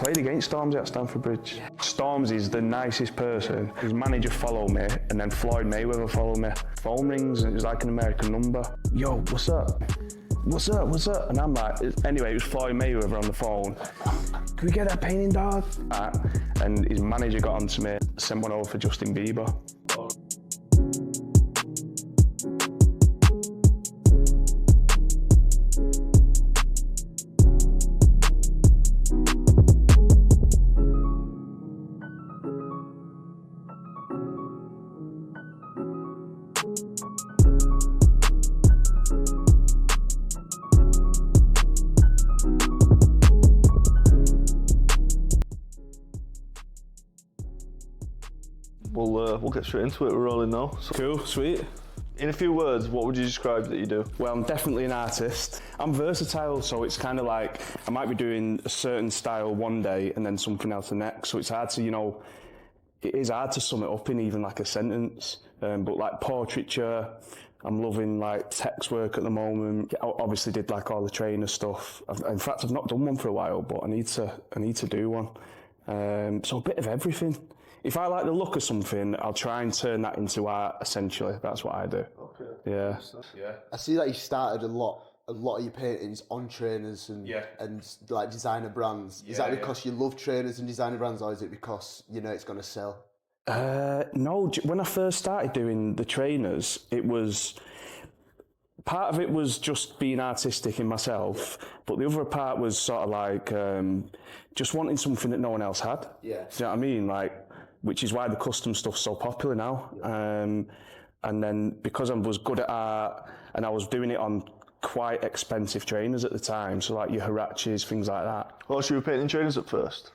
played against Stormzy at Stamford Bridge. Stormzy's the nicest person. His manager followed me, and then Floyd Mayweather followed me. Phone rings, and it was like an American number. Yo, what's up? What's up, what's up? And I'm like, anyway, it was Floyd Mayweather on the phone. Can we get that painting, dog? And his manager got onto me, sent one over for Justin Bieber. We'll get straight into it. We're rolling now. So, Cool, sweet. in a few words, what would you describe that you do? Well, I'm definitely an artist. I'm versatile, so it's kind of like I might be doing a certain style one day and then something else the next. So it's hard to, it is hard to sum it up in even like a sentence. But like portraiture, I'm loving like text work at the moment. I obviously did like all the trainer stuff. In fact, I've not done one for a while, but I need to do one. So a bit of everything. If I like the look of something, I'll try and turn that into art, essentially. That's what I do. Okay. Yeah. I see that you started a lot of your paintings on trainers and like designer brands. Is that because you love trainers and designer brands, or is it because you know it's going to sell? No, when I first started doing the trainers, part of it was just being artistic in myself, but the other part was sort of like just wanting something that no one else had. Yeah. Do you know what I mean? Like, which is why the custom stuff's so popular now. And then because I was good at art and I was doing it on quite expensive trainers at the time, so like your Hirachis, things like that. Well, so you were painting trainers at first?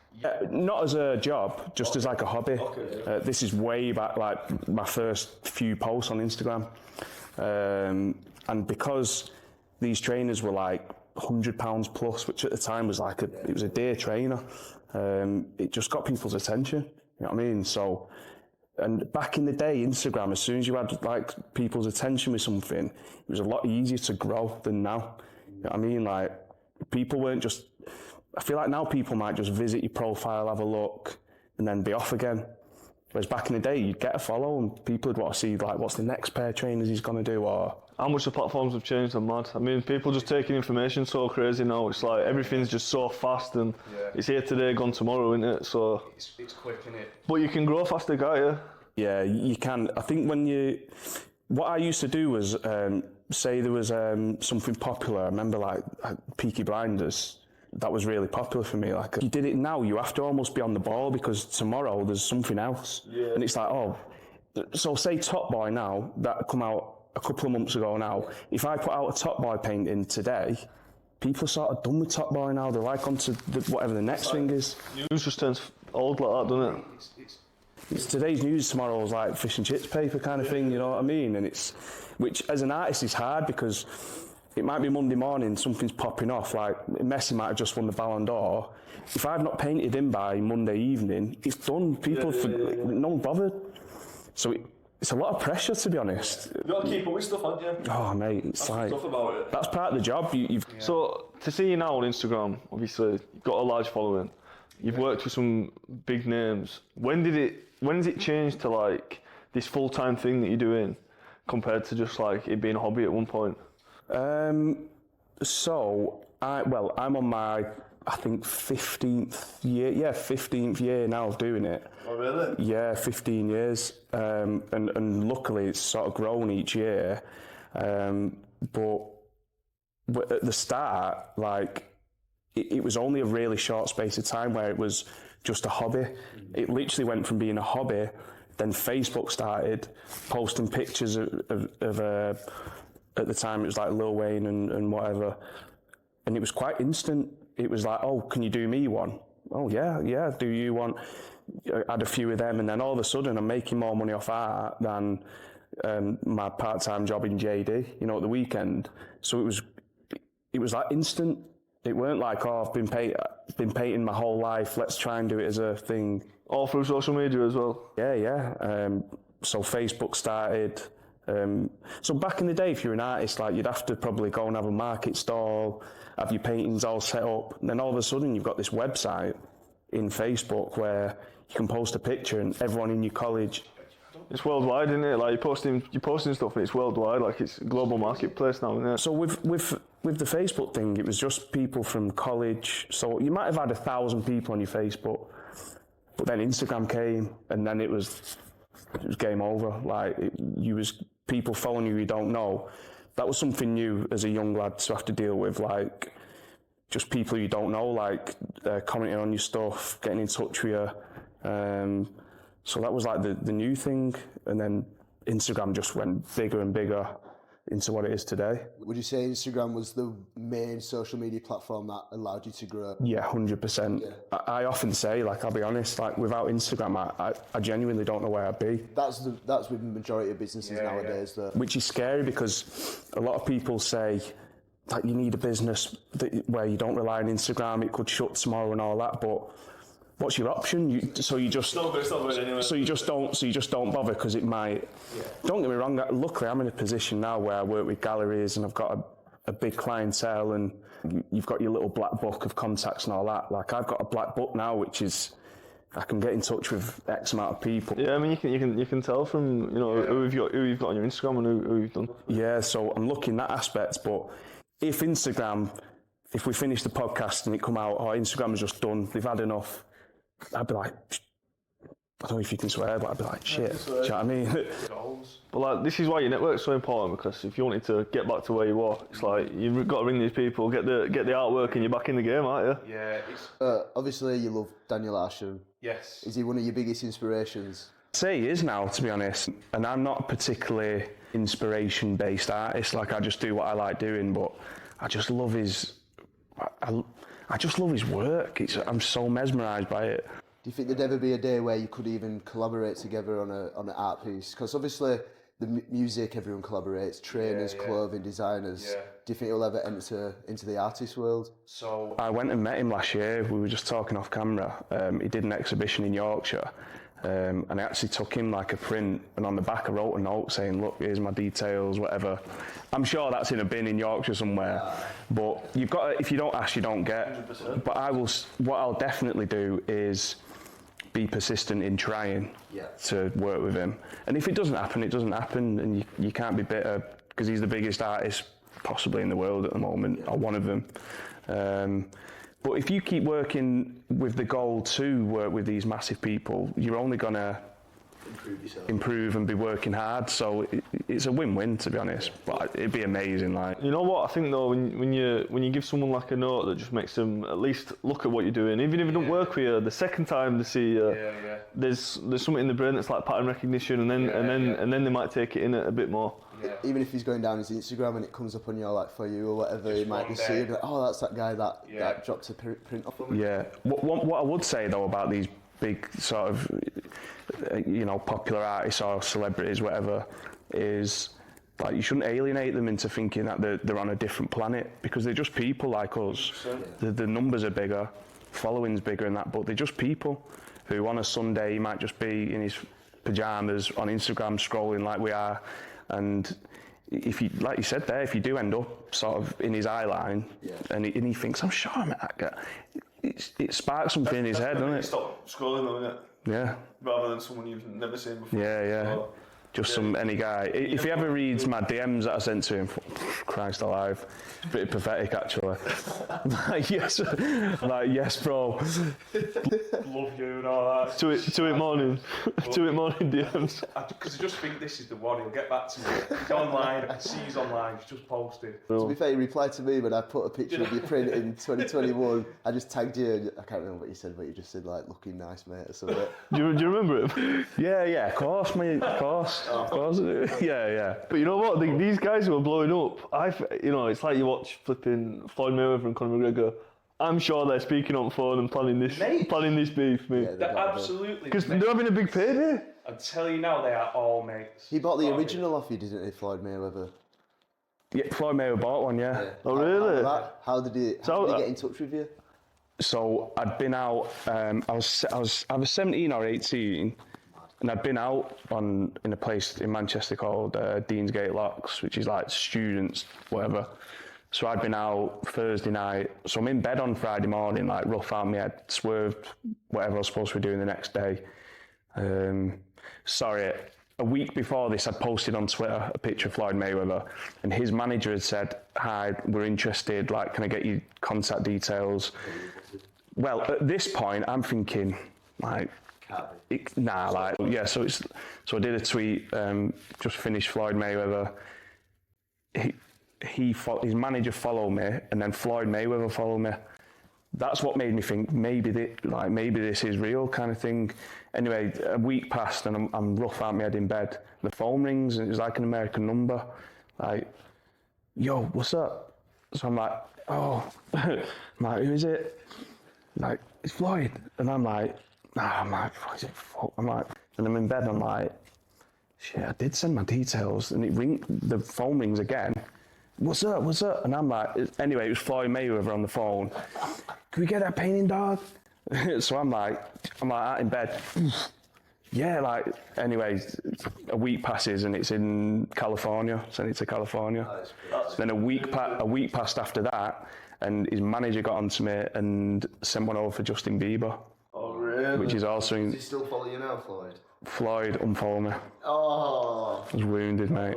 Not as a job, just as like a hobby. This is way back, like my first few posts on Instagram. And because these trainers were like £100 plus, which at the time was like it was a dear trainer, it just got people's attention. You know what I mean? So, and back in the day, Instagram, as soon as you had like people's attention with something, it was a lot easier to grow than now. You know what I mean? Like, people weren't just, I feel like now people might just visit your profile, have a look, and then be off again. Whereas back in the day, you'd get a follow and people would want to see like, what's the next pair of trainers he's going to do, or... How much the platforms have changed are mad. I mean, people just taking information so crazy now. It's like everything's just so fast and it's here today, gone tomorrow, isn't it? So It's quick, isn't it? But you can grow faster, can't you? Yeah, you can. I think what I used to do was, say there was something popular. I remember like Peaky Blinders. That was really popular for me. Like, you did it now, you have to almost be on the ball because tomorrow there's something else. Yeah. And it's like, so say Top Boy now, that come out a couple of months ago now. If I put out a Top Boy painting today, people are sort of done with Top Boy now. They're like onto whatever the next thing is. News just turns old like that, doesn't it? It's today's news, tomorrow's like fish and chips paper kind of thing, you know what I mean? And which as an artist is hard because it might be Monday morning, something's popping off, like Messi might have just won the Ballon d'Or. If I've not painted him by Monday evening, it's done. People, no one bothered. So it's a lot of pressure, to be honest. You've got to keep up with stuff, haven't you? Oh, mate, it's like... Stuff about it. That's part of the job. So, to see you now on Instagram, obviously, you've got a large following. You've worked with some big names. When does it change to, like, this full-time thing that you're doing compared to just, like, it being a hobby at one point? So, I'm on my, I think, 15th year. Yeah, 15th year now of doing it. Oh, really? Yeah, 15 years. And luckily it's sort of grown each year. But at the start, like, it was only a really short space of time where it was just a hobby. It literally went from being a hobby, then Facebook started posting pictures of at the time it was like Lil Wayne and whatever, and it was quite instant. It was like, oh, can you do me one? Oh yeah, do you want? I had a few of them, and then all of a sudden I'm making more money off art than my part-time job in JD, at the weekend. So it was like instant. It weren't like, oh, I've been painting my whole life, let's try and do it as a thing. All through social media as well? Yeah. So Facebook started. So back in the day, if you're an artist, like, you'd have to probably go and have a market stall, have your paintings all set up, and then all of a sudden you've got this website, in Facebook where you can post a picture and everyone in your college. It's worldwide, isn't it? Like you're posting stuff and it's worldwide. Like it's a global marketplace now, isn't it? So with the Facebook thing, it was just people from college. So you might have had 1,000 people on your Facebook, but then Instagram came, and then it was game over. Like you was people following you don't know. That was something new as a young lad to have to deal with. Like just people you don't know, like commenting on your stuff, getting in touch with you. So that was like the new thing, and then Instagram just went bigger and bigger into what it is today. Would you say Instagram was the main social media platform that allowed you to grow? Yeah, 100%. Yeah. I often say, like, I'll be honest, like without Instagram, I genuinely don't know where I'd be. That's with the majority of businesses nowadays, though. Which is scary because a lot of people say, like, you need a business where you don't rely on Instagram, it could shut tomorrow and all that, but what's your option? You just don't bother because it might. Yeah. Don't get me wrong. Luckily, I'm in a position now where I work with galleries and I've got a big clientele, and you've got your little black book of contacts and all that. Like I've got a black book now, which is I can get in touch with X amount of people. Yeah, I mean you can tell from who you've got on your Instagram and who you've done. Yeah, so I'm lucky in that aspect. But if we finish the podcast and it come out, Instagram is just done, they've had enough. I'd be like, I don't know if you can swear, but I'd be like, shit. Do you know what I mean? But like, this is why your network's so important, because if you wanted to get back to where you were, it's like you've got to ring these people, get the artwork, and you're back in the game, aren't you? Yeah. Obviously, you love Daniel Asham. Yes. Is he one of your biggest inspirations? I'd say he is now, to be honest. And I'm not a particularly inspiration-based artist. Like I just do what I like doing, but I just love his. I just love his work. I'm so mesmerised by it. Do you think there'd ever be a day where you could even collaborate together on an art piece? Because obviously the music, everyone collaborates, trainers, clothing, designers. Yeah. Do you think he'll ever enter into the artist world? So I went and met him last year. We were just talking off camera. He did an exhibition in Yorkshire. And I actually took him like a print, and on the back I wrote a note saying, look, here's my details, whatever. I'm sure that's in a bin in Yorkshire somewhere, but you've got to, if you don't ask, you don't get. 100%. But what I'll definitely do is be persistent in trying to work with him. And if it doesn't happen, it doesn't happen, and you can't be bitter, because he's the biggest artist possibly in the world at the moment, or one of them. But if you keep working with the goal to work with these massive people, you're only going to improve and be working hard. So it's a win-win, to be honest. But it'd be amazing. Like, you know what I think though, when you give someone like a note that just makes them at least look at what you're doing, even if it don't work for you, the second time they see you, there's something in the brain that's like pattern recognition, and then they might take it in a bit more. Yeah. Even if he's going down his Instagram and it comes up on your like For You or whatever, he might be seeing, like, oh, that's that guy that dropped a print off of him. Yeah. What I would say though about these big sort of popular artists or celebrities, whatever, is like you shouldn't alienate them into thinking that they're on a different planet, because they're just people like us. The numbers are bigger, following's bigger and that, but they're just people who on a Sunday might just be in his pajamas on Instagram scrolling like we are. And if you, like you said there, if you do end up sort of in his eye line, and he thinks, I'm sure I met that guy, it sparks something in his head, doesn't it? Stop scrolling, though, innit? Yeah. Rather than someone you've never seen before. Yeah. So, just any guy. If he ever reads my DMs that I sent to him, Christ alive, it's pretty pathetic actually. yes, bro. Love you and all that. To it morning DMs. Because I just think this is the one. He'll get back to me. He's online. I can see he's online. He's just posted. To be fair, he replied to me when I put a picture of your print in 2021. I just tagged you. And I can't remember what you said, but you just said like looking nice, mate, or something. Do you remember him? Yeah, of course, mate, of course. Of course. Yeah. But you know what? These guys who are blowing up, it's like you watch flipping Floyd Mayweather and Conor McGregor. I'm sure they're speaking on phone and planning this beef, mate. Yeah, they're absolutely. Because they're having a big payday. I tell you now, they are all mates. He bought the original off you, didn't he, Floyd Mayweather? Yeah, Floyd Mayweather bought one, yeah. Oh, really? How did he get in touch with you? So I'd been out. I was 17 or 18. And I'd been out in a place in Manchester called Deansgate Locks, which is like students, whatever. So I'd been out Thursday night. So I'm in bed on Friday morning, like rough out my head, swerved whatever I was supposed to be doing the next day. Sorry, a week before this, I'd posted on Twitter a picture of Floyd Mayweather, and his manager had said, "Hi, we're interested. Like, can I get you contact details?" Well, at this point, I'm thinking, like, So I did a tweet. Just finished Floyd Mayweather. His manager followed me, and then Floyd Mayweather followed me. That's what made me think maybe this is real kind of thing. Anyway, a week passed and I'm rough out my head in bed. The phone rings and it was like an American number, like, "Yo, what's up?" So I'm like, "Oh," I'm like, "Who is it?" Like, "It's Floyd." And I'm like, "What is it?" I'm like, and I'm in bed. And I'm like, "Shit, I did send my details." And the phone rings again. "What's up? What's up?" And I'm like, anyway, it was Floyd Mayweather on the phone. "Can we get that painting, dog?" So I'm like out in bed. Yeah, like, anyway, a week passes and it's in California. Sent it to California. Then a week passed after that, and his manager got onto me and sent one over for Justin Bieber. Oh, really? Which is also Does he still follow you now, Floyd? Floyd unfollowed me. Oh, I was wounded, mate.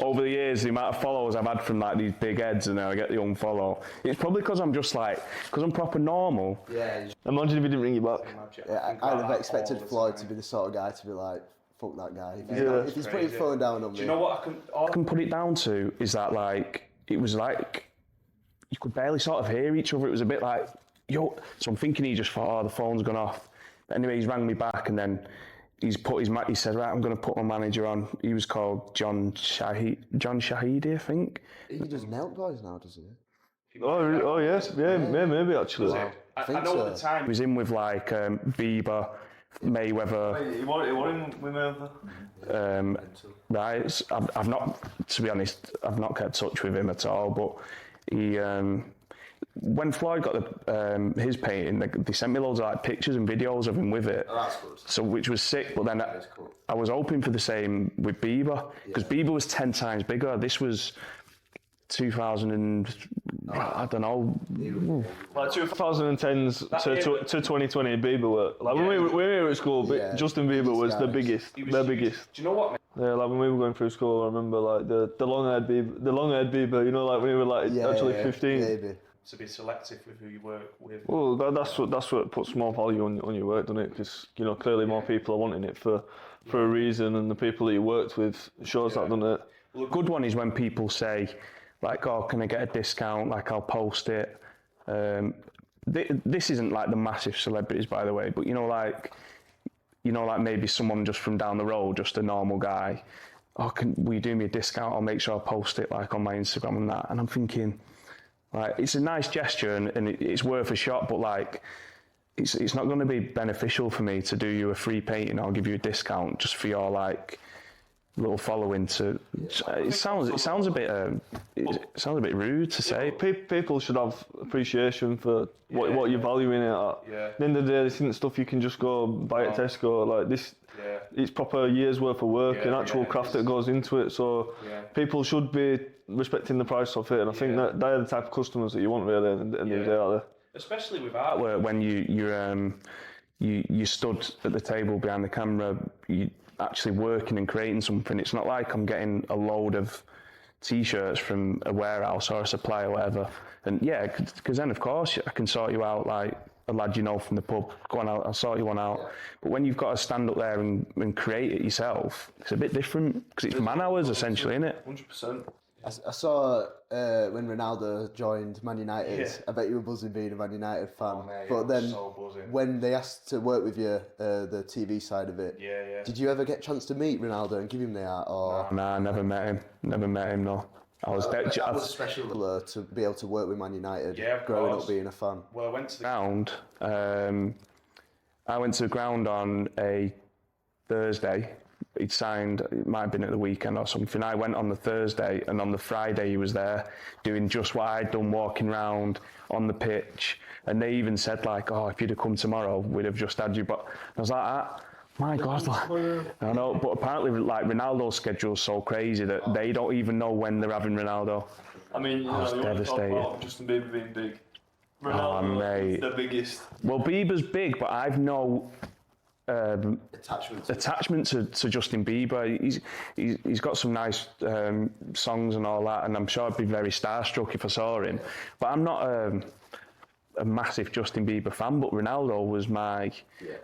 Over the years, the amount of followers I've had from like these big heads, and now I get the unfollow. It's probably because I'm just like, because I'm proper normal. Yeah. Imagine if he didn't ring you back. Yeah, I'd have expected Floyd to be the sort of guy to be like, "Fuck that guy." If he's putting his phone down on me. Do you know what I can put it down to is that, like, it was like you could barely sort of hear each other. It was a bit like, "Yo," so I'm thinking he just thought, "Oh, the phone's gone off." But anyway, he's rang me back, and then he said, "Right, I'm going to put my manager on." He was called John Shahidi, I think. He does Nelk boys now, does he? Oh yes, yeah, maybe actually. Wow. I know at the time He was in with like Bieber, Mayweather. You want him with Mayweather? Right, I've not, to be honest, I've not kept touch with him at all. But he, when Floyd got his painting, they sent me loads of like pictures and videos of him with it. Oh, that's good. So which was sick. But then I was hoping for the same with Bieber, because Bieber was 10 times bigger. This was 2000 and I don't know. Like 2010s to 2020, Bieber were like when we were here at school. Justin Bieber was the biggest. Do biggest. you know what? Yeah, like when we were going through school, I remember like the long-haired Bieber. You know, like when we were like actually 15. Maybe. To be selective with who you work with. Well, that's what puts more value on your work, doesn't it? Because clearly more people are wanting it for a reason, and the people that you worked with shows that, doesn't it? Well, a good one is when people say, like, "Oh, can I get a discount? Like, I'll post it." This isn't like the massive celebrities, by the way, but like maybe someone just from down the road, just a normal guy. "Oh, will you do me a discount? I'll make sure I post it like on my Instagram and that." And I'm thinking, like, it's a nice gesture and it's worth a shot, but like, it's not going to be beneficial for me to do you a free painting or give you a discount just for your like little following. It sounds a bit rude to say. People should have appreciation for what you're valuing it at. Yeah. At the end of the day, this isn't stuff you can just go buy at Tesco. Like this, it's proper years worth of work and actual craft that goes into it. So people should be respecting the price of it, and I think that they're the type of customers that you want really at the end of the day, aren't they? Especially with artwork, when you stood at the table behind the camera, you actually working and creating something. It's not like I'm getting a load of t-shirts from a warehouse or a supplier or whatever. And because then of course I can sort you out like a lad from the pub. Go on, I'll sort you one out. But when you've got to stand up there and create it yourself, it's a bit different because it's man hours essentially, isn't it? 100%. I saw when Ronaldo joined Man United. I bet you were buzzing being a Man United fan. Oh, mate, but then so buzzing. when they asked to work with you, the TV side of it, did you ever get a chance to meet Ronaldo and give him the art? Or Nah, I never met him. No. I was that was special to be able to work with Man United. Yeah, of growing course. up being a fan. Well, I went to the ground. I went to the ground on a Thursday. He'd signed, it might have been at the weekend or something. I went on the Thursday, and on the Friday he was there doing just what I'd done, walking around on the pitch. And they even said like, "Oh, if you'd have come tomorrow, we'd have just had you." But I was like, my God, I know. But apparently, like, Ronaldo's schedule's so crazy that they don't even know when they're having Ronaldo. I mean, you know, you want to talk about Justin Bieber being big. Ronaldo is the biggest. Well, Bieber's big, but I've no attachment to Justin Bieber. He's got some nice songs and all that, and I'm sure I'd be very starstruck if I saw him. But I'm not a massive Justin Bieber fan, but Ronaldo was my... Yeah.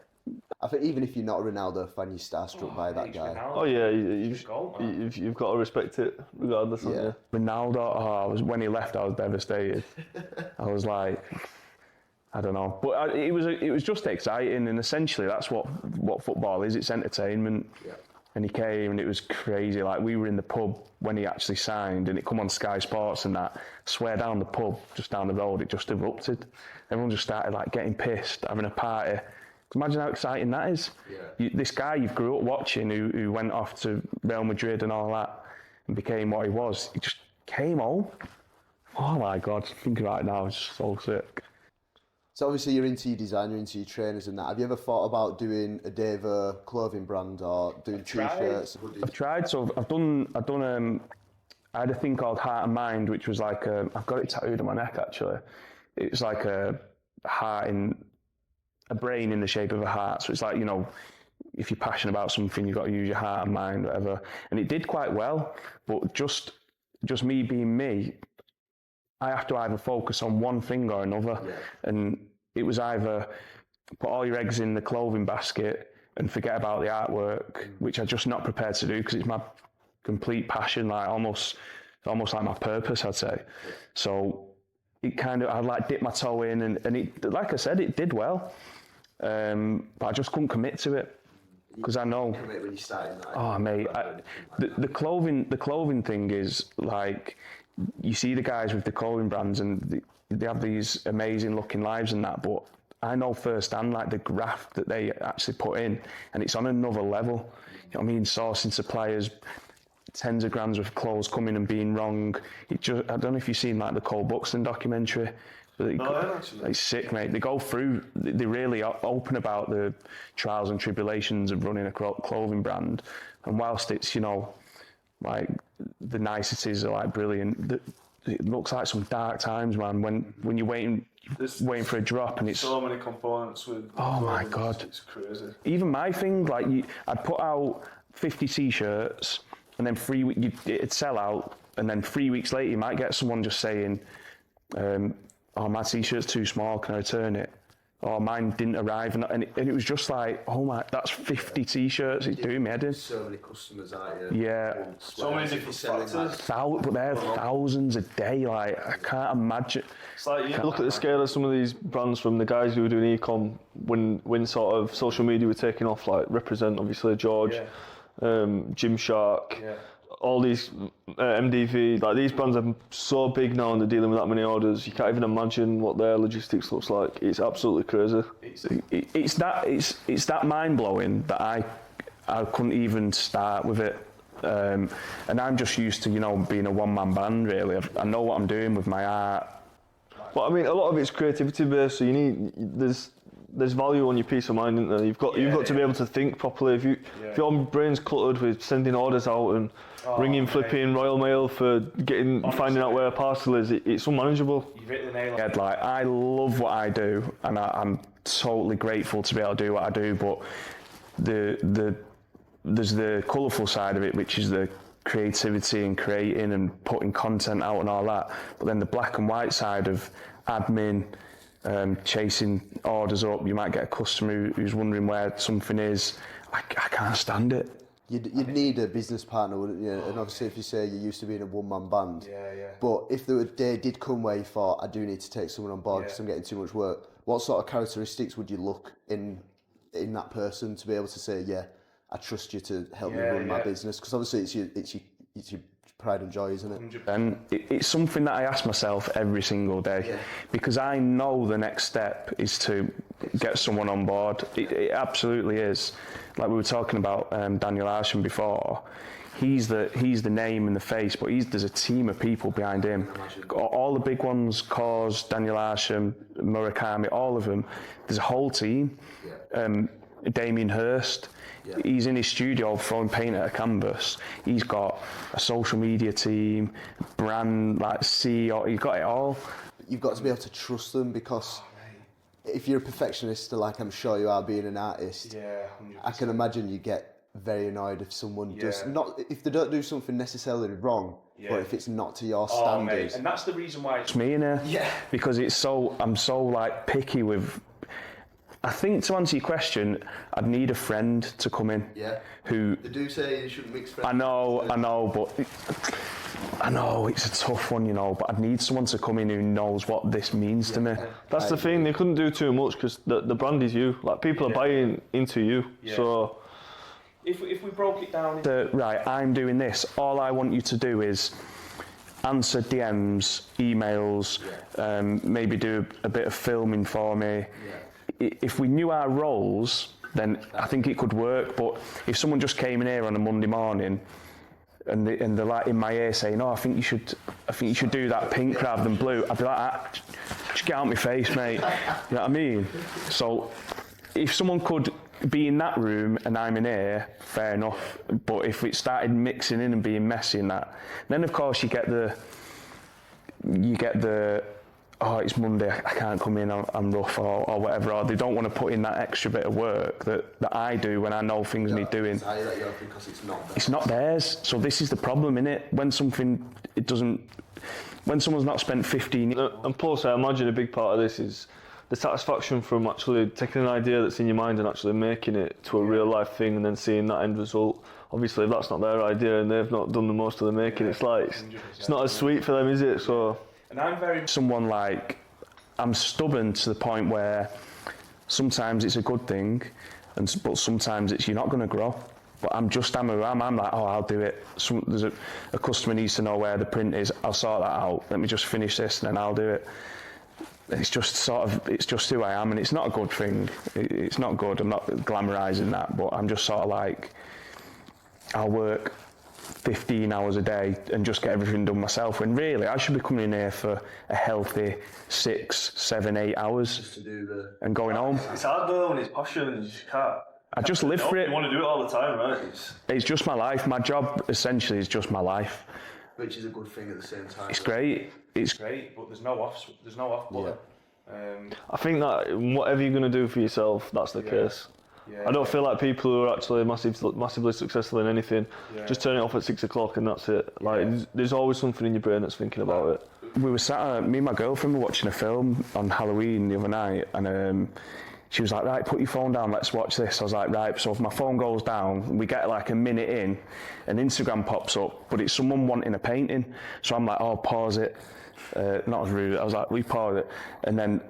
I think even if you're not a Ronaldo fan, you're starstruck by that guy. Ronaldo. Oh yeah, you've got to respect it regardless. Yeah. Ronaldo, when he left, I was devastated. I was like, I don't know, but it was just exciting, and essentially that's what football is. It's entertainment. Yeah. And he came, and it was crazy. Like, we were in the pub when he actually signed, and it come on Sky Sports and that. I swear, down the pub, just down the road, it just erupted. Everyone just started like getting pissed, having a party. Imagine how exciting that is. Yeah. This guy you've grew up watching, who went off to Real Madrid and all that, and became what he was. He just came home. Oh my God! Thinking about it now, it's just so sick. So obviously you're into your design, you're into your trainers and that. Have you ever thought about doing a Davo clothing brand or doing t-shirts? I've tried. So I've done. I had a thing called Heart and Mind, which was like I've got it tattooed on my neck actually. It's like a heart in a brain in the shape of a heart. So it's like, you know, if you're passionate about something, you've got to use your heart and mind, whatever. And it did quite well, but just me being me, I have to either focus on one thing or another. Yeah. And it was either put all your eggs in the clothing basket and forget about the artwork, which I'm just not prepared to do because it's my complete passion, like almost like my purpose, I'd say. So it kind of, I like dipped my toe in, and it, like I said, it did well. But I just couldn't commit to it because I know. When you started that. Oh mate, the clothing thing is like, you see the guys with the clothing brands and they have these amazing looking lives and that, but I know firsthand like the graft that they actually put in, and it's on another level. You know what I mean? Sourcing suppliers, tens of grams of clothes coming and being wrong. I don't know if you've seen like the Cole Buxton documentary. It's sick, mate. They go through, they really open about the trials and tribulations of running a clothing brand. And whilst it's, you know, like the niceties are like brilliant, it looks like some dark times, man. When you're waiting for a drop and it's so many components with. Oh my God, it's crazy. Even my thing, like I'd put out 50 t-shirts, and then it'd sell out, and then 3 weeks later you might get someone just saying, oh, my t-shirt's too small, can I return it? Or mine didn't arrive, and it was just like, oh my, that's 50 t-shirts, it's doing me head in. So many customers out here. Yeah. So many different factors. But they're thousands a day, like, I can't imagine. It's like, you look at the scale of some of these brands from the guys who were doing e-com when sort of social media were taking off, like Represent, obviously, George, Gymshark. Yeah. All these MDV, like these brands are so big now and they're dealing with that many orders. You can't even imagine what their logistics looks like. It's absolutely crazy. It's that mind blowing that I couldn't even start with it. And I'm just used to, you know, being a one man band. Really, I know what I'm doing with my art. But I mean, a lot of it's creativity based. So there's value on your peace of mind, isn't there? You've got to be able to think properly. If your brain's cluttered with sending orders out and ringing flipping Royal Mail for finding out where a parcel is, it's unmanageable. You've hit the nail on it. Like, I love what I do, and I'm totally grateful to be able to do what I do. But there's the colourful side of it, which is the creativity and creating and putting content out and all that. But then the black and white side of admin. Chasing orders up, you might get a customer who's wondering where something is. I can't stand it. You'd need a business partner, wouldn't you? And obviously, if you say you're used to being a one-man band, but if the day did come where you thought, I do need to take someone on board because I'm getting too much work, what sort of characteristics would you look in that person to be able to say, yeah, I trust you to help me run my business? Because obviously, it's your pride and joy, isn't it? And it's something that I ask myself every single day, because I know the next step is to get someone on board. It absolutely is. Like we were talking about Daniel Arsham before. He's the name and the face, but there's a team of people behind him. All the big ones, Cause, Daniel Arsham, Murakami, all of them. There's a whole team. Damien Hirst. Yeah. He's in his studio throwing paint at a canvas. He's got a social media team, brand, like CEO, he's got it all. You've got to be able to trust them, because if you're a perfectionist, like I'm sure you are being an artist, Yeah, 100%. I can imagine you get very annoyed if someone does not, if they don't do something necessarily wrong, but if it's not to your standards. Mate. And that's the reason why It's me in here. Yeah. Because I'm so like picky with. I think to answer your question, I'd need a friend to come in. Yeah. Who They do say you shouldn't mix friends. I know, but I know it's a tough one, you know. But I'd need someone to come in who knows what this means to me. That's the thing. They couldn't do too much because the brand is you. Like people are buying into you. Yeah. So if we broke it down, Right, I'm doing this. All I want you to do is answer DMs, emails, maybe do a bit of filming for me. If we knew our roles, then I think it could work. But if someone just came in here on a Monday morning and they're like in my ear saying, "Oh, I think you should do that pink rather than blue," I'd be like, "Just get out my face, mate." You know what I mean? So if someone could be in that room and I'm in here, fair enough. But if it started mixing in and being messy and that, then of course you get the oh, it's Monday, I can't come in, I'm rough or whatever, or they don't want to put in that extra bit of work that I do when I know things need doing. Because it's not theirs. It's not theirs, so this is the problem, innit? When someone's not spent 15 years... and plus, I imagine a big part of this is the satisfaction from actually taking an idea that's in your mind and actually making it to a real life thing and then seeing that end result. Obviously, if that's not their idea and they've not done the most of the making, it's like, it's not as sweet for them, is it? So... and I'm very Someone like, I'm stubborn to the point where sometimes it's a good thing, but sometimes it's you're not going to grow. But I'm who I am. I'm like, oh, I'll do it. There's a customer needs to know where the print is. I'll sort that out. Let me just finish this and then I'll do it. It's just it's just who I am, and it's not a good thing. It's not good. I'm not glamorising that, but I'm just sort of like, I'll work 15 hours a day and just get everything done myself, when really I should be coming in here for a healthy 6, 7, 8 hours Just to do and going home. It's hard though when it's passion and you just can't. I just live for it. You want to do it all the time, right? It's just my life. My job essentially is just my life. which is a good thing at the same time. It's great. It's great, but there's no off button. I think that whatever you're going to do for yourself, that's the case. I don't feel like people who are actually massively successful in anything just turn it off at 6 o'clock and that's it. Like there's always something in your brain that's thinking about it. We were me and my girlfriend were watching a film on Halloween the other night, and she was like, right, put your phone down, let's watch this. I was like, right. So if my phone goes down, we get like a minute in, and Instagram pops up, but it's someone wanting a painting. So I'm like, oh, pause it. Not as rude. I was like, we pause it, and then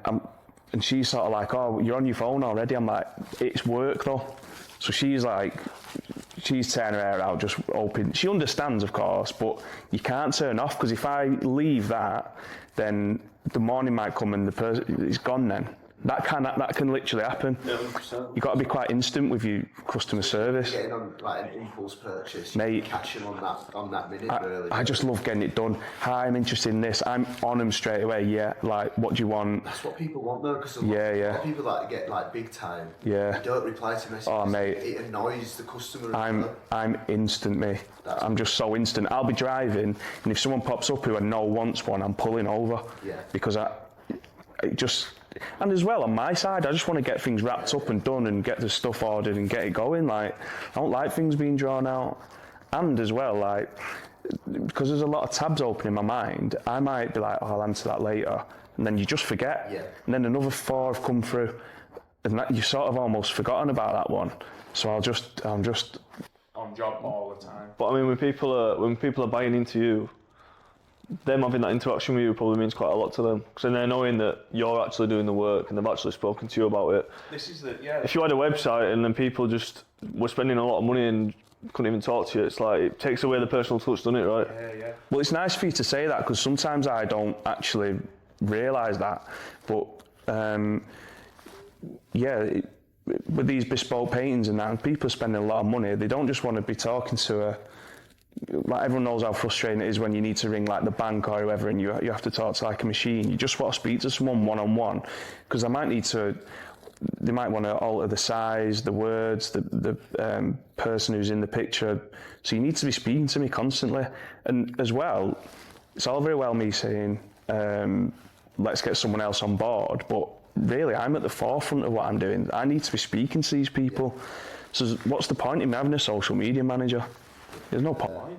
and she's sort of like, oh, you're on your phone already. I'm like, it's work though. So she's turning her hair out, just hoping. She understands, of course, but you can't turn off, because if I leave that, then the morning might come and the person is gone then. That can literally happen. Yeah, 100%. You've got to be quite instant with your customer service. Getting on like an impulse purchase, Mate, catch them on that minute. Really, I just love getting it done. Hi, I'm interested in this. I'm on them straight away. Yeah, like, what do you want? That's what people want though, because a lot of people that get like big time. Yeah. Don't reply to messages. Oh, mate. It annoys the customer. I'm instant, mate. I'm just so instant. I'll be driving, and if someone pops up who I know wants one, I'm pulling over. Yeah. Because and as well, on my side, I just want to get things wrapped up and done and get the stuff ordered and get it going. Like, I don't like things being drawn out. And as well, like, because there's a lot of tabs open in my mind, I might be like, oh, I'll answer that later. And then you just forget. Yeah. And then another 4 have come through. And that, you've sort of almost forgotten about that one. So I'm just on job all the time. But I mean, when people are buying into you, them having that interaction with you probably means quite a lot to them, because then they're knowing that you're actually doing the work and they've actually spoken to you about it. This is If you had a website and then people just were spending a lot of money and couldn't even talk to you, it's like it takes away the personal touch, doesn't it, right? Yeah. Well, it's nice for you to say that, because sometimes I don't actually realise that. But with these bespoke paintings and that, people are spending a lot of money. They don't just want to be talking to like, everyone knows how frustrating it is when you need to ring like the bank or whoever, and you have to talk to like a machine. You just want to speak to someone one-on-one, because I might need to they might want to alter the size, the words, the person who's in the picture. So you need to be speaking to me constantly. And as well, it's all very well me saying, let's get someone else on board, but really I'm at the forefront of what I'm doing. I need to be speaking to these people. So what's the point in me having a social media manager? There's no point.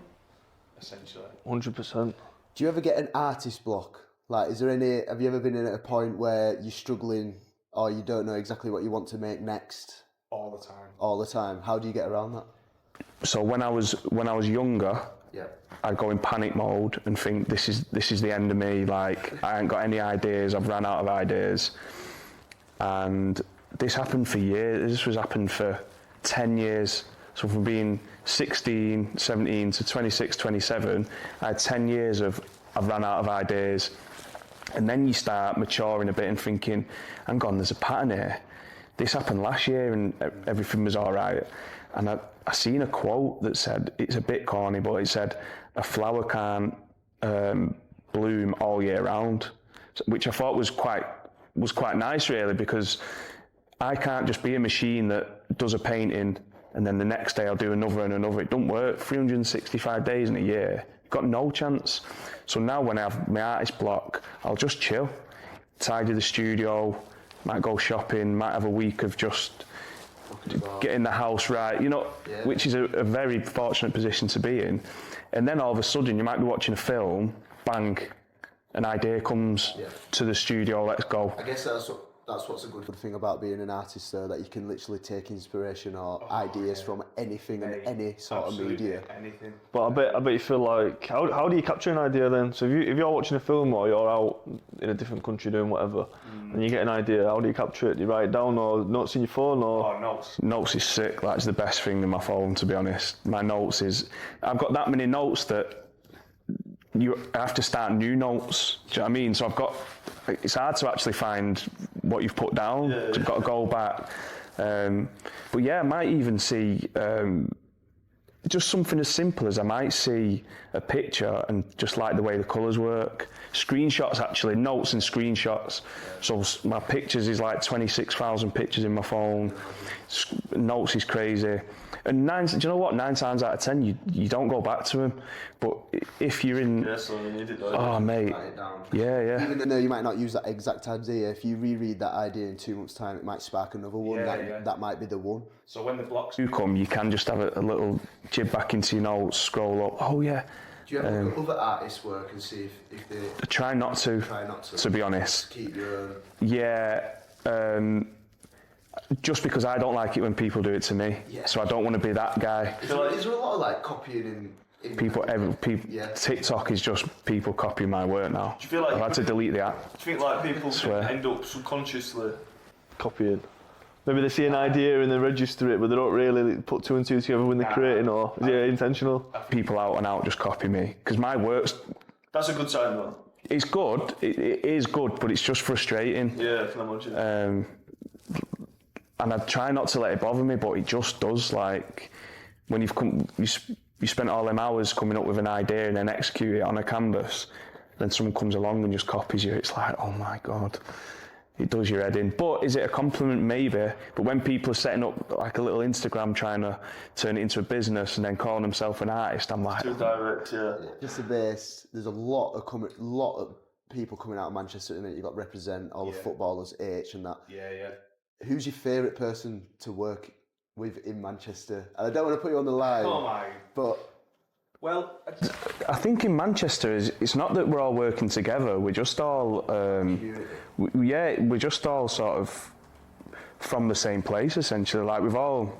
Essentially. 100%. Do you ever get an artist block? Like, have you ever been at a point where you're struggling or you don't know exactly what you want to make next? All the time. All the time. How do you get around that? So when I was younger, I'd go in panic mode and think this is the end of me. Like, I ain't got any ideas. I've ran out of ideas. And this happened for years. This was happened for 10 years. So from being 16, 17 to 26, 27, I had 10 years of I've ran out of ideas. And then you start maturing a bit and thinking, hang on, there's a pattern here. This happened last year and everything was all right. And I seen a quote that said, it's a bit corny, but it said, a flower can't bloom all year round, which I thought was quite nice, really, because I can't just be a machine that does a painting and then the next day I'll do another and another. It don't work. 365 days in a year, got no chance. So now when I have my artist block, I'll just chill, tidy the studio, might go shopping, might have a week of just getting the house right, which is a very fortunate position to be in. And then all of a sudden you might be watching a film, bang, an idea comes to the studio, let's go. I guess that's what's a good thing about being an artist, though, that you can literally take inspiration or ideas from anything and any sort of media. Anything. But I bet you feel like, how do you capture an idea then? So if you're watching a film or you're out in a different country doing whatever, and you get an idea, how do you capture it? Do you write it down or notes in your phone? Or Notes. Notes is sick. That's the best thing in my phone, to be honest. My notes is, I've got that many notes that you have to start new notes. Do you know what I mean? So it's hard to actually find what you've put down. So you've got to go back. But yeah, I might even see just something as simple as I might see a picture and just like the way the colours work. Screenshots, actually, notes and screenshots. So my pictures is like 26,000 pictures in my phone. Notes is crazy. And do you know what? 9 times out of 10, you don't go back to them. But if you're in... Yeah, so you need it, don't you? Oh, mate. Write it down. Yeah. Even though you might not use that exact idea, if you reread that idea in 2 months' time, it might spark another one. That might be the one. So when the blocks do come, you can just have a little jib back into your notes, scroll up. Oh, yeah. Do you ever look at other artists' work and see if they... Try not to, to be honest. Keep your own... Yeah. Just because I don't like it when people do it to me. Yeah. So I don't want to be that guy. Is there a lot of like copying in people? TikTok is just people copying my work now. Do you feel like I've had to delete the app. Do you think like people end up subconsciously copying? Maybe they see an idea and they register it, but they don't really put 2 and 2 together when they're creating, or is it intentional? People out and out just copy me because my work's... That's a good sign, though. It's good. It is good, but it's just frustrating. Yeah, I can imagine. And I try not to let it bother me, but it just does. Like when you spent all them hours coming up with an idea and then execute it on a canvas, then someone comes along and just copies you. It's like, oh my God, it does your head in. But is it a compliment? Maybe. But when people are setting up like a little Instagram trying to turn it into a business and then calling themselves an artist, I'm like, too direct, yeah. Just the base. There's a lot of people coming out of Manchester at the minute. You've got Represent, all the footballers, Aitch and that. Yeah. Who's your favourite person to work with in Manchester? And I don't want to put you on the line. Oh my. But well, I think in Manchester, it's not that we're all working together. We're just all, we're just all sort of from the same place, essentially. Like we've all,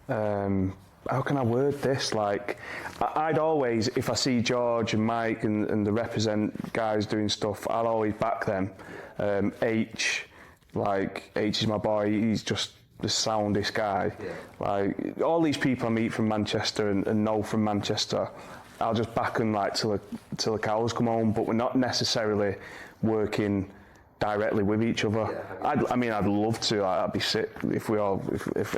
how can I word this? Like, I'd always, if I see George and Mike and the Represent guys doing stuff, I'll always back them. Aitch. Like, Aitch is my boy, he's just the soundest guy. Yeah. Like, all these people I meet from Manchester and know from Manchester, I'll just back them like till the cows come home, but we're not necessarily working directly with each other. Yeah, I'd love to. I'd be sick if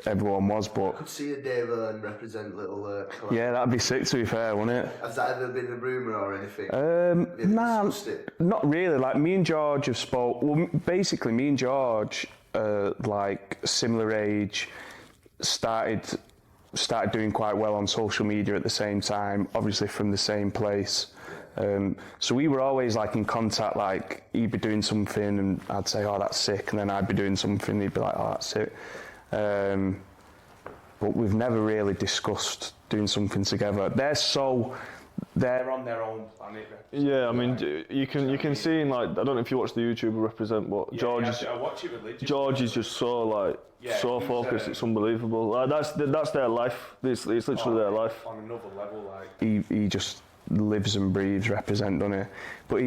everyone was, but I could see a Davo and Represent little. Yeah, that'd be sick. To be fair, wouldn't it? Has that ever been a rumour or anything? Nah, not really. Like me and George have spoke. Well, basically, me and George like similar age, started doing quite well on social media at the same time, obviously from the same place. So we were always like in contact, like he'd be doing something and I'd say, oh, that's sick, and then I'd be doing something and he'd be like, oh, that's sick. But we've never really discussed doing something together. They're on their own planet. Yeah, I mean, you can see in, like, I don't know if you watch the YouTuber Represent, but Yeah, I watch it religiously. George is just so like so focused. It's unbelievable. Like, that's their life. It's literally their life. On another level, like He just lives and breathes Represent, doesn't he? But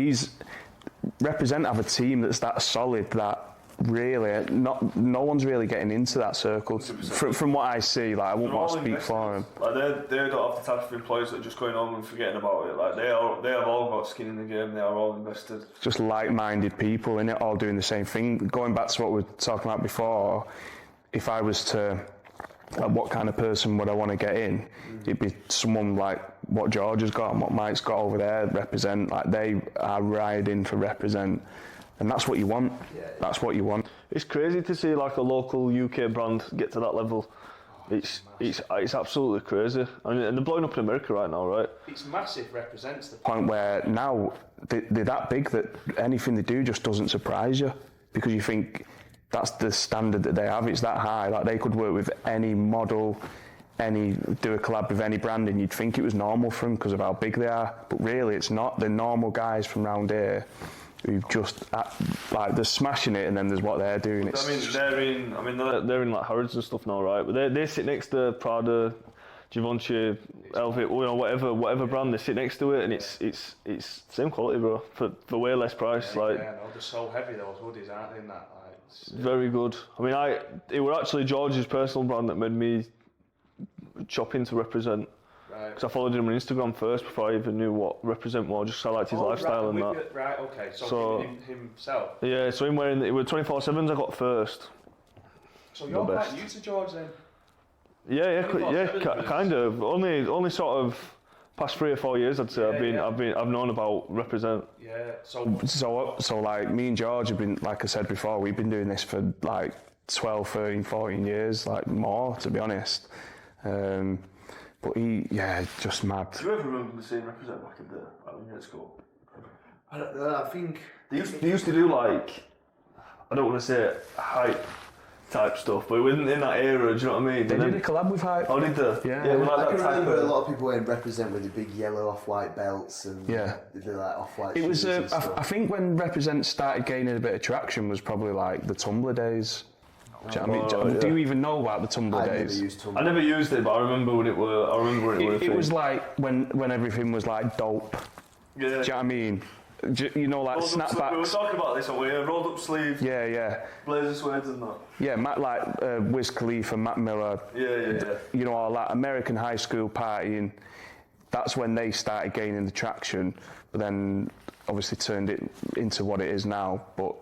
Represent have a team that's that solid that really no one's really getting into that circle. From what I see, like I wouldn't want to speak for him. Like they don't have the type of employees that are just going on and forgetting about it. Like they have all got skin in the game. They are all invested. Just like-minded people in it, all doing the same thing. Going back to what we were talking about before, if I was to, like, what kind of person would I want to get in? It'd be someone like what George has got and what Mike's got over there, Represent. Like they are riding for Represent. And that's what you want. Yeah. That's what you want. It's crazy to see like a local UK brand get to that level. It's absolutely crazy. I mean, and they're blowing up in America right now, right? It's massive. Represents the point where now they're that big that anything they do just doesn't surprise you, because you think that's the standard that they have. It's that high. Like they could work with any model, do a collab with any brand, and you'd think it was normal for them because of how big they are. But really, it's not. They're normal guys from round here who've just like they're smashing it, and then there's what they're doing. I mean, they're in like Harrods and stuff now, right? But they sit next to Prada, Givenchy, LV, you know, whatever brand. They sit next to it, and it's same quality, bro, for way less price. Like, yeah, no, they're so heavy, those hoodies, aren't they? In that, like, very good. I mean, it was actually George's personal brand that made me chop into Represent. Because I followed him on Instagram first before I even knew what Represent was, just 'cause I liked his lifestyle and that. Right, okay. So him himself. Yeah, so him wearing it was 24/7s I got first. So you're quite new to George then? Yeah, kind of. Only sort of past 3 or 4 years, I'd say. I've known about Represent. Yeah. So like me and George have been, like I said before, we've been doing this for like 12, 13, 14 years, like more, to be honest. But just mad. Do you ever remember seeing Represent back in the when you were at school? I don't know, I think they used to do like, I don't want to say hype type stuff, but it wasn't in that era, do you know what I mean? They did a collab with Hype. Oh, did they? Yeah. I can remember a lot of people wearing Represent with the big yellow off-white belts and they do like off-white shoes. It was, I think when Represent started gaining a bit of traction was probably like the Tumblr days. Do you even know about the Tumblr days? Never used Tumblr. I never used it, but I remember when it were. It was like when everything was like dope. Yeah. Do you know what I mean? You know, like snapbacks. We were talking about this, weren't we? Rolled up sleeves. Yeah. Blazer sweaters and that. Yeah, like Wiz Khalifa, Mac Miller. Yeah. You know, all that American high school partying. That's when they started gaining the traction, but then obviously turned it into what it is now. But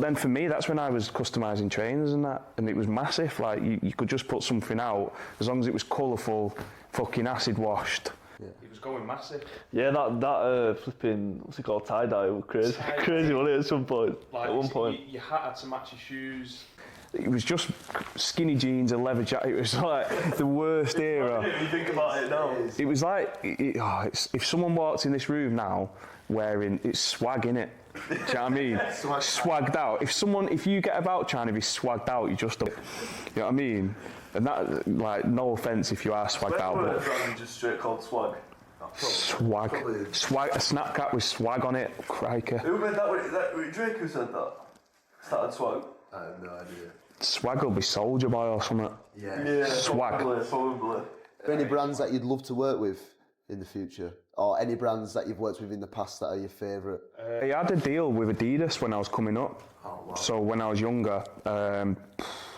then for me, that's when I was customising trainers and that, and it was massive. Like you could just put something out as long as it was colourful, fucking acid washed. Yeah. It was going massive. Yeah, that flipping, what's it called, tie-dye was crazy. Crazy, wasn't it, at some point? Like, at one point. Your hat had to match your shoes. It was just skinny jeans, a leather jacket. It was like the worst era. You think about it now. It was like, if someone walked in this room now wearing, it's swag, innit? Do you know what I mean? Swagged out. If you get about trying to be swagged out, you just don't. You know what I mean? And that, like, no offence if you are swagged out, but just straight called swag. Swag, a Snapchat with swag on it. Crikey. Who made that? Was it Drake who said that? Started swag. I have no idea. Swag will be Soulja Boy or something. Yeah. Swag. Probably. Are there any brands that you'd love to work with in the future? Or any brands that you've worked with in the past that are your favourite? I had a deal with Adidas when I was coming up. Oh, wow. So when I was younger,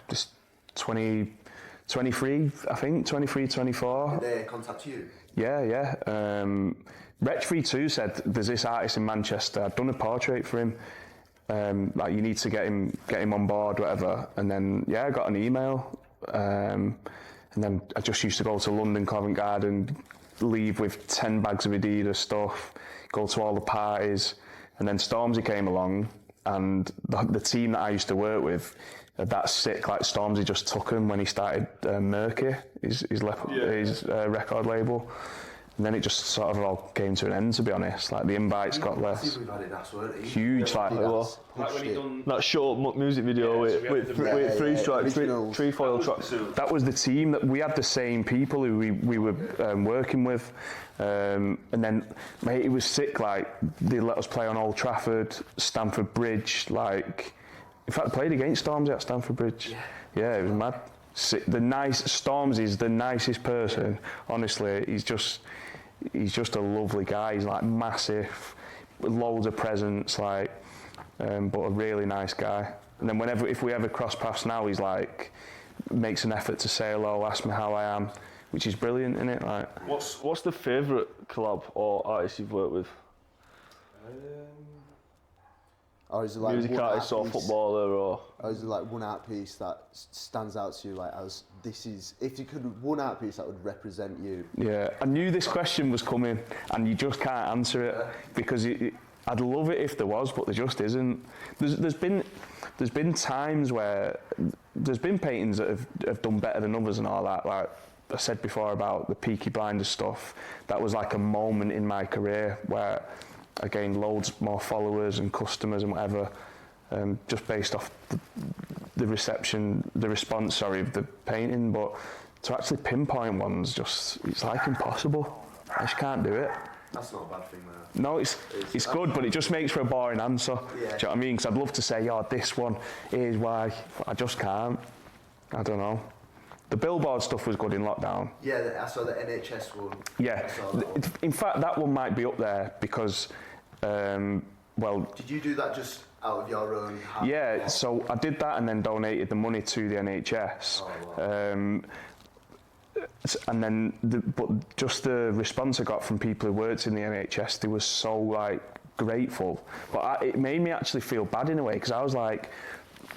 just 23, I think, 23, 24. Did they contact you? Yeah. Rech32 said there's this artist in Manchester. I'd done a portrait for him. Like, you need to get him on board, whatever. And then I got an email. And then I just used to go to London Covent Garden, leave with 10 bags of Adidas stuff, go to all the parties. And then Stormzy came along, and the team that I used to work with, that sick, like Stormzy just took him when he started Murky, his record label. And then it just sort of all came to an end, to be honest. Like the invites got less. Huge, like when he done that short music video with three strikes, three foil tracks. That was the team that we had, the same people who we were working with. And then, mate, it was sick. Like they let us play on Old Trafford, Stamford Bridge. Like, in fact, I played against Stormzy at Stamford Bridge. Yeah, it was mad. Stormzy's the nicest person. Honestly, he's just a lovely guy. He's like massive, with loads of presents, like, but a really nice guy. And then if we ever cross paths now, he's like makes an effort to say hello, ask me how I am, which is brilliant, isn't it? Like, what's the favourite collab or artist you've worked with? Or is it like music artist or footballer, or is it like one art piece that stands out to you, like as this is, if you could, one art piece that would represent you? Yeah, I knew this question was coming, and you just can't answer it because I'd love it if there was, but there just isn't. There's been times where there's been paintings that have done better than others and all that. Like I said before about the Peaky Blinders stuff, that was like a moment in my career where I gained loads more followers and customers and whatever, just based off the response of the painting. But to actually pinpoint one's it's like impossible. I just can't do it. That's not a bad thing, though. No, it's good, but it just makes for a boring answer. Yeah. Do you know what I mean? Because I'd love to say, this one, here's why. But I just can't. I don't know. The billboard stuff was good in lockdown. Yeah, I saw the NHS one. Yeah. In fact, that one might be up there because, Did you do that just out of your own hand? Yeah, so I did that and then donated the money to the NHS. Oh, wow. And then, but just the response I got from people who worked in the NHS, they were so like grateful. But it made me actually feel bad in a way, because I was like,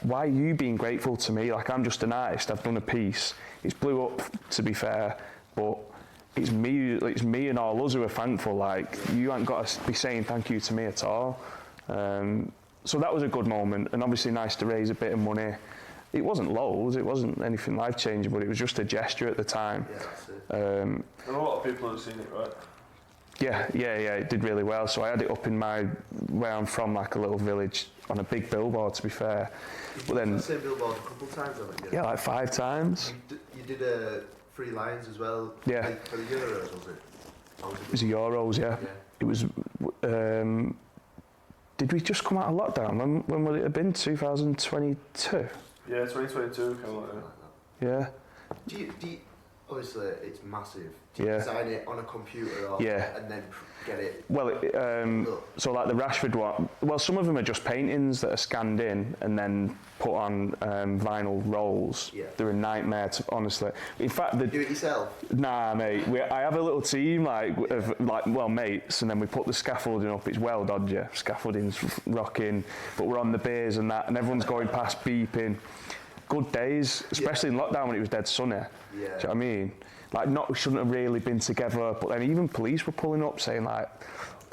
why are you being grateful to me? Like, I'm just an artist, I've done a piece. It's blew up, to be fair, but it's me and all us who are thankful. Like, you ain't got to be saying thank you to me at all. So that was a good moment, and obviously nice to raise a bit of money. It wasn't loads, it wasn't anything life-changing, but it was just a gesture at the time. Yeah, that's it. And a lot of people have seen it, right? Yeah, it did really well. So I had it up in where I'm from, like a little village, on a big billboard, to be fair. But then, the same billboard a couple of times, haven't you? Yeah, like 5 times. You did 3 lines as well. Yeah. Like, for the Euros, was it? It was the Euros, yeah. It was. Did we just come out of lockdown? When would it have been? 2022. Yeah, 2022 came out. Yeah. Do you, obviously, it's massive. Do you Yeah. design it on a computer or, Yeah. and then get it? Well, so like the Rashford one, well, some of them are just paintings that are scanned in and then put on vinyl rolls. Yeah. They're a nightmare, honestly. In fact, Do it yourself? Nah, mate. I have a little team of mates, and then we put the scaffolding up. It's well dodgy. Scaffolding's rocking, but we're on the beers and that, and everyone's going past beeping. Good days, especially in lockdown when it was dead sunny. Yeah. Do you know what I mean? Like, we shouldn't have really been together, but then even police were pulling up saying like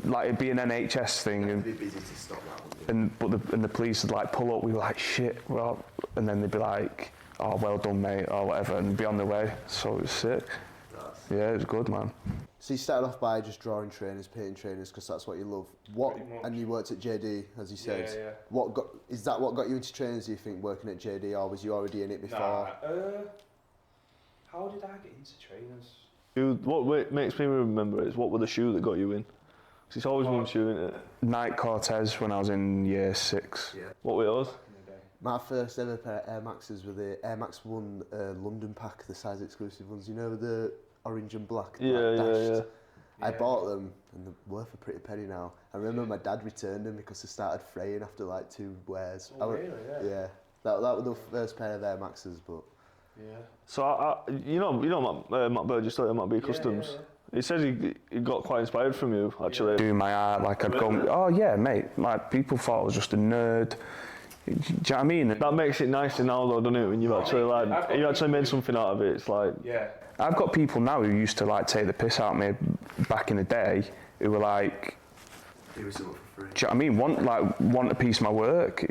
it'd be an NHS thing, It'd be busy to stop that, and the police would like pull up. We were like, shit, well, and then they'd be like, oh, well done, mate, or whatever, and be on the way. So it was sick. Yeah, it was good, man. So you started off by just drawing trainers, painting trainers, because that's what you love. And you worked at JD, as you said. Yeah. Is that what got you into trainers, do you think, working at JD, or was you already in it before? How did I get into trainers? What makes me remember is, what were the shoe that got you in? Because it's always one shoe, isn't it? Nike Cortez when I was in year 6. Yeah. What were yours? My first ever pair of Air Maxes were the Air Max 1 London pack, the size exclusive ones. You know, the orange and black. Yeah. I bought them, and they're worth a pretty penny now. I remember my dad returned them because they started fraying after like 2 wears. Oh, really? Yeah. That was the first pair of Air Maxes, but... Yeah. So, you know Matt Burgess, Matt B Customs. Yeah. He says he got quite inspired from you, actually. Doing my art, like I'd go, oh yeah, mate. Like, people thought I was just a nerd. Do you know what I mean? That makes it nicer now, though, doesn't it? When you actually made something out of it. It's like, Yeah. I've got people now who used to like take the piss out of me back in the day, who were like, Give me something for Do you know what I mean? Want a piece of my work,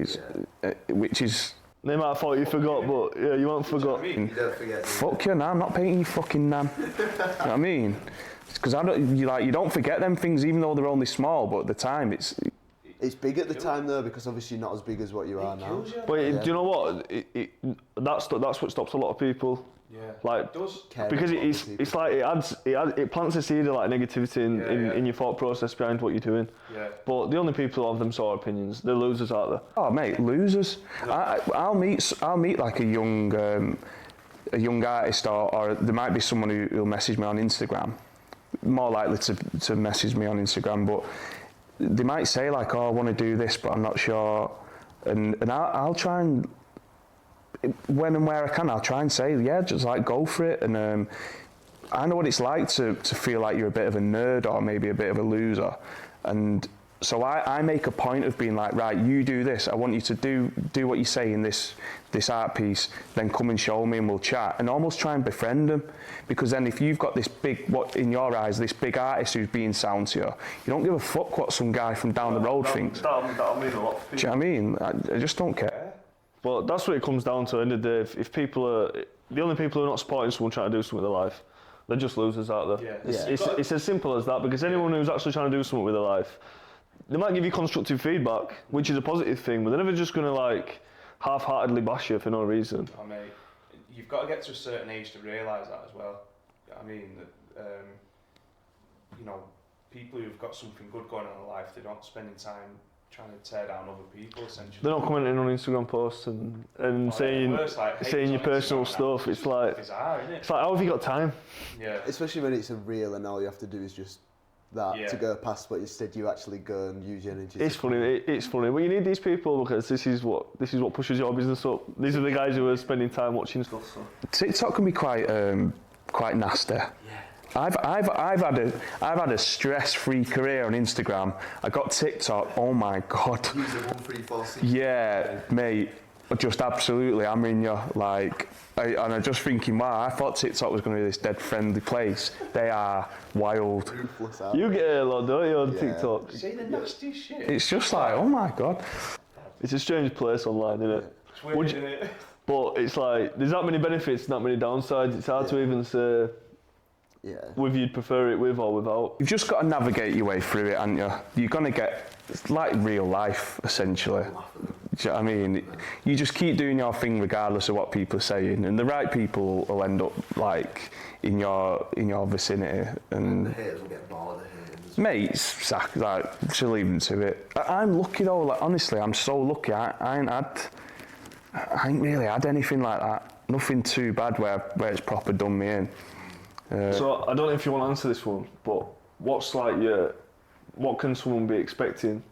which is. They might have thought you forgot, but yeah, you won't forgot. You don't forget. Fuck you, nah, I'm not painting you fucking nam. You know what I mean? Because you don't forget them things, even though they're only small. But at the time, it's big at the time though, because obviously you're not as big as what you are now. But do you know what? That's what stops a lot of people. Yeah. Like, It does. because it's like it plants a seed of like negativity in your thought process behind what you're doing. Yeah. But the only people who have them sort of opinions, they're losers out there. oh mate, losers. I'll meet like a young artist, or there might be someone who'll message me on Instagram. More likely to message me on Instagram, but they might say like, "Oh, I want to do this, but I'm not sure," and I'll try and. When and where I can, I'll try and say, yeah, just like go for it. And I know what it's like to feel like you're a bit of a nerd or maybe a bit of a loser. And so I make a point of being like, right, you do this. I want you to do what you say in this art piece. Then come and show me, and we'll chat. And almost try and befriend them, because then if you've got this big, what in your eyes, this big artist who's being sound to you, you don't give a fuck what some guy from down the road thinks. That'll mean a lot. Do you know what I mean? I just don't care. But that's what it comes down to. At the end of the day, if people are the only people who are not supporting someone trying to do something with their life, they're just losers out there. Yeah. It's as simple as that. Because anyone who's actually trying to do something with their life, they might give you constructive feedback, which is a positive thing, but they're never just going to like half-heartedly bash you for no reason. Oh, mate, you've got to get to a certain age to realise that as well. I mean, you know, people who've got something good going on in their life, they're not spending time trying to tear down other people, essentially. They're not commenting on Instagram posts and saying your personal stuff. It's like, bizarre, isn't it? it's like, how have you got time? Yeah. Especially when it's a reel and all you have to do is just that to go past, but instead you actually go and use your energy. It's funny. It's funny, but you need these people because this is what pushes your business up. These are the guys who are spending time watching stuff. So. TikTok can be quite nasty. Yeah. I've had a stress-free career on Instagram. I got TikTok. Oh my god. Use it 1346. Yeah, mate. Just absolutely hammering you. Like, and I'm just thinking, wow, I thought TikTok was going to be this dead-friendly place. They are wild. You get a lot, don't you, on TikTok? Say the nasty shit. It's just like, oh my god. It's a strange place online, isn't it? It's weird, isn't it? But it's like, there's that many benefits, not many downsides. It's hard to even say whether you'd prefer it with or without. You've just got to navigate your way through it, haven't you? You're going to get, it's like real life, essentially. Do you know what I mean? You just keep doing your thing regardless of what people are saying, and the right people will end up like in your vicinity. And the haters will get bored of haters. Mates, like, just leave them to it. I'm lucky though, like, honestly, I'm so lucky. I ain't really had anything like that. Nothing too bad where it's proper done me in. So I don't know if you want to answer this one, but what's like what can someone be expecting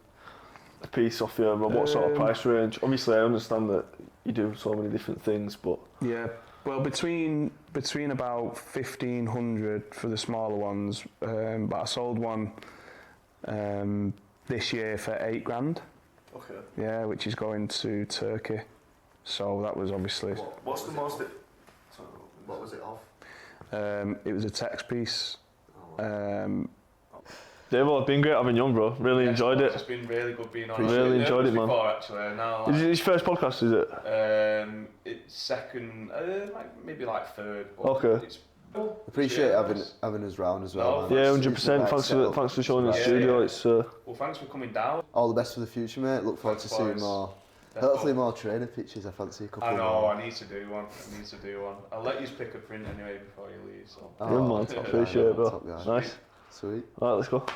a piece off you? What sort of price range? Obviously, I understand that you do so many different things, but yeah, well, between about 1,500 for the smaller ones, but I sold one this year for $8,000. okay. Yeah, which is going to Turkey. So that was obviously. What's the most? What was it off? It was a text piece. Davo, it's been great having you on, bro. Really enjoyed it. It's been really good being on. Really enjoyed it, man. Before, actually. Now, Is it his first podcast, is it? It's second, maybe like third. But Okay. It's, Appreciate having us round as well. No, man. Yeah, 100%. Thanks for showing the studio. Yeah. It's well, thanks for coming down. All the best for the future, mate. Look forward to seeing boys. more. Definitely. Hopefully more trainer pictures. I fancy a couple. I know, more. I need to do one. I'll let you pick a print anyway before you leave. So. good, man. Appreciate it, bro. Top guy. Nice. Sweet. Alright, let's go.